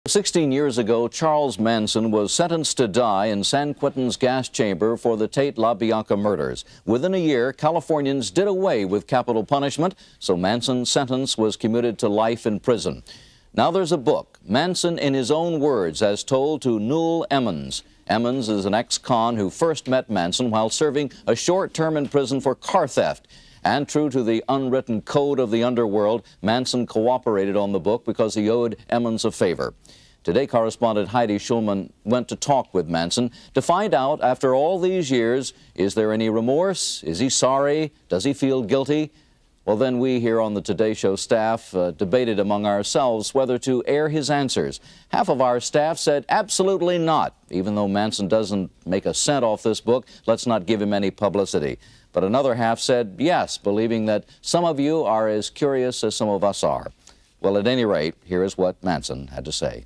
16 years ago, Charles Manson was sentenced to die in San Quentin's gas chamber for the Tate LaBianca murders. Within a year, Californians did away with capital punishment, so Manson's sentence was commuted to life in prison. Now there's a book, Manson in his own words, as told to Newell Emmons. Emmons is an ex-con who first met Manson while serving a short term in prison for car theft. And true to the unwritten code of the underworld, Manson cooperated on the book because he owed Emmons a favor. Today, correspondent Heidi Schulman went to talk with Manson to find out, after all these years, is there any remorse? Is he sorry? Does he feel guilty? Well, then we here on the Today Show staff debated among ourselves whether to air his answers. Half of our staff said absolutely not. Even though Manson doesn't make a cent off this book, let's not give him any publicity. But another half said yes, believing that some of you are as curious as some of us are. Well, at any rate, here is what Manson had to say.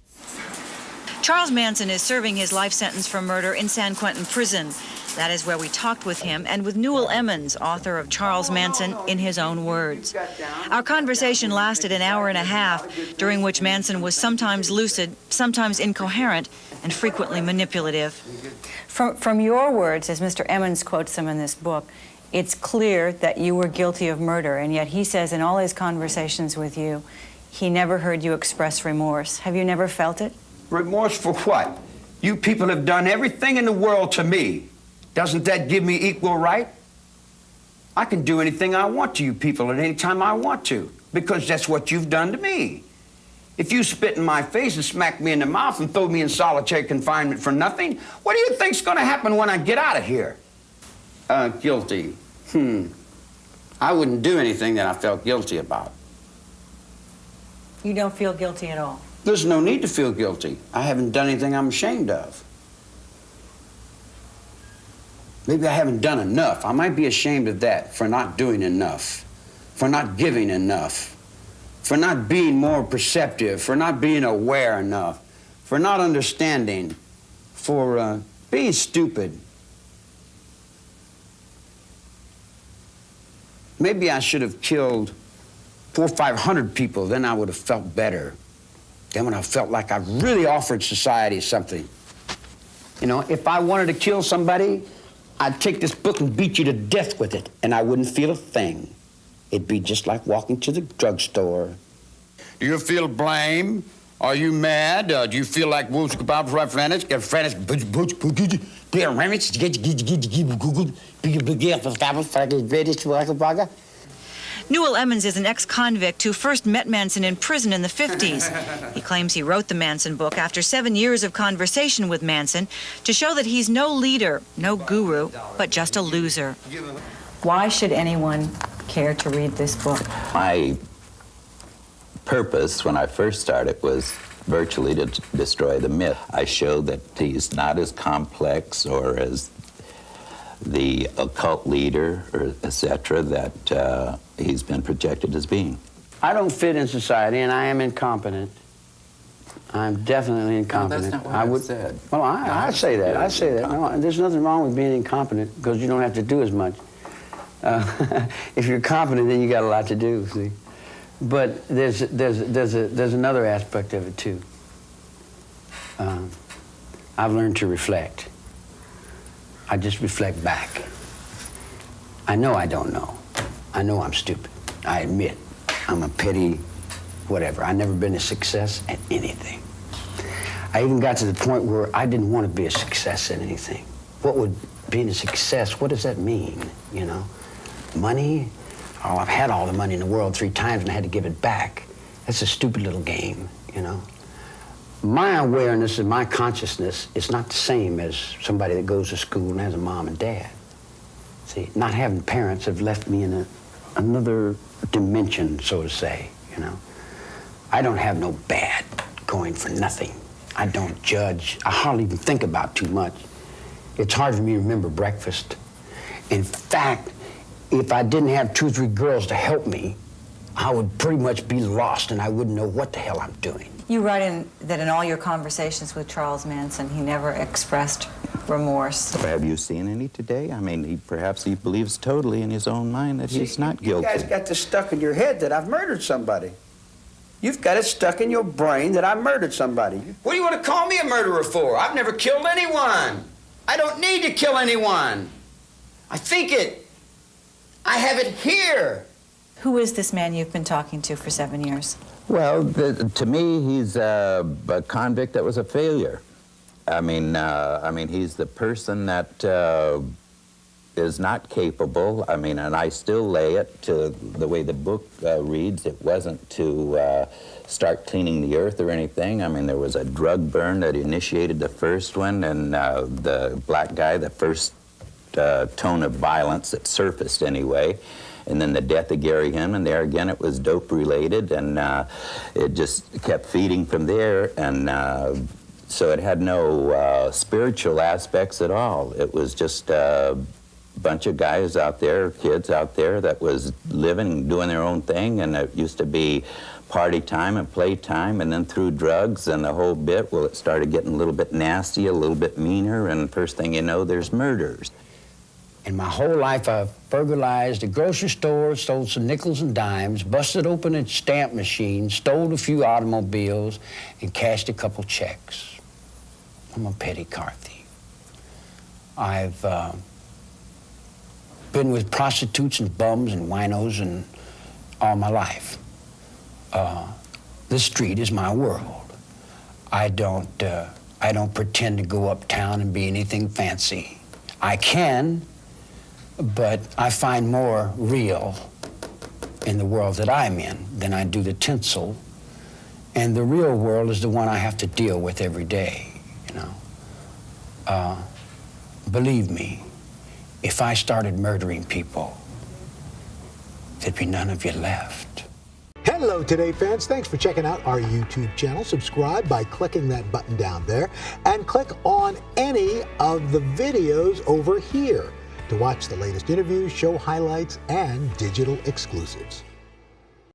Charles Manson is serving his life sentence for murder in San Quentin prison. That is where we talked with him and with Newell Emmons, author of Charles Manson in his own words. Our conversation lasted an hour and a half, during which Manson was sometimes lucid, sometimes incoherent, and frequently manipulative. From your words, as Mr. Emmons quotes them in this book, it's clear that you were guilty of murder, and yet he says in all his conversations with you, he never heard you express remorse. Have you never felt it? Remorse for what? You people have done everything in the world to me. Doesn't that give me equal right? I can do anything I want to you people at any time I want to, because that's what you've done to me. If you spit in my face and smack me in the mouth and throw me in solitary confinement for nothing, what do you think's gonna happen when I get out of here? Guilty. I wouldn't do anything that I felt guilty about. You don't feel guilty at all? There's no need to feel guilty. I haven't done anything I'm ashamed of. Maybe I haven't done enough. I might be ashamed of that, for not doing enough, for not giving enough, for not being more perceptive, for not being aware enough, for not understanding, for being stupid. Maybe I should have killed 400 or 500 people, then I would have felt better. Then when I felt like I really offered society something. You know, if I wanted to kill somebody, I'd take this book and beat you to death with it, and I wouldn't feel a thing. It'd be just like walking to the drugstore. Do you feel blame? Are you mad? Do you feel like Newell Emmons is an ex-convict who first met Manson in prison in the 50s. He claims he wrote the Manson book after 7 years of conversation with Manson to show that he's no leader, no guru, but just a loser. Why should anyone care to read this book? My purpose when I first started was virtually to destroy the myth. I showed that he's not as complex or as the occult leader, or etc., that he's been projected as being. I don't fit in society, and I am incompetent. I'm definitely incompetent. No, that's not what I said. Well, I say that. I say that. No, there's nothing wrong with being incompetent because you don't have to do as much. If you're competent, then you got a lot to do. See, but there's another aspect of it too. I've learned to reflect. I just reflect back. I know I don't know. I know I'm stupid. I admit I'm a petty whatever. I've never been a success at anything. I even got to the point where I didn't want to be a success at anything. What would being a success, what does that mean, you know? Money? Oh, I've had all the money in the world 3 times and I had to give it back. That's a stupid little game, you know? My awareness and my consciousness is not the same as somebody that goes to school and has a mom and dad. See, not having parents have left me in another dimension, so to say, you know. I don't have no bad going for nothing. I don't judge. I hardly even think about too much. It's hard for me to remember breakfast. In fact, if I didn't have 2 or 3 girls to help me, I would pretty much be lost and I wouldn't know what the hell I'm doing. You write that in all your conversations with Charles Manson, he never expressed remorse. Have you seen any today? I mean, perhaps he believes totally in his own mind that he's not guilty. You guys got this stuck in your head that I've murdered somebody. You've got it stuck in your brain that I murdered somebody. What do you want to call me a murderer for? I've never killed anyone. I don't need to kill anyone. I think it. I have it here. Who is this man you've been talking to for 7 years? Well, to me, he's a convict that was a failure. I mean, he's the person that is not capable. I mean, and I still lay it to the way the book reads. It wasn't to start cleaning the earth or anything. I mean, there was a drug burn that initiated the first one, and the black guy, the first tone of violence that surfaced anyway. And then the death of Gary Hinman, there again it was dope related, and it just kept feeding from there, and so it had no spiritual aspects at all. It was just a bunch of guys out there, kids out there that was living, doing their own thing, and it used to be party time and play time, and then through drugs and the whole bit, well, it started getting a little bit nasty, a little bit meaner, and first thing you know, there's murders. In my whole life, I've burglarized a grocery store, stole some nickels and dimes, busted open a stamp machine, stole a few automobiles, and cashed a couple checks. I'm a petty car thief. I've been with prostitutes and bums and winos and all my life. The street is my world. I don't pretend to go uptown and be anything fancy. I can, but I find more real in the world that I'm in than I do the tinsel. And the real world is the one I have to deal with every day, you know. Believe me, if I started murdering people, there'd be none of you left. Hello, Today fans. Thanks for checking out our YouTube channel. Subscribe by clicking that button down there and click on any of the videos over here to watch the latest interviews, show highlights, and digital exclusives.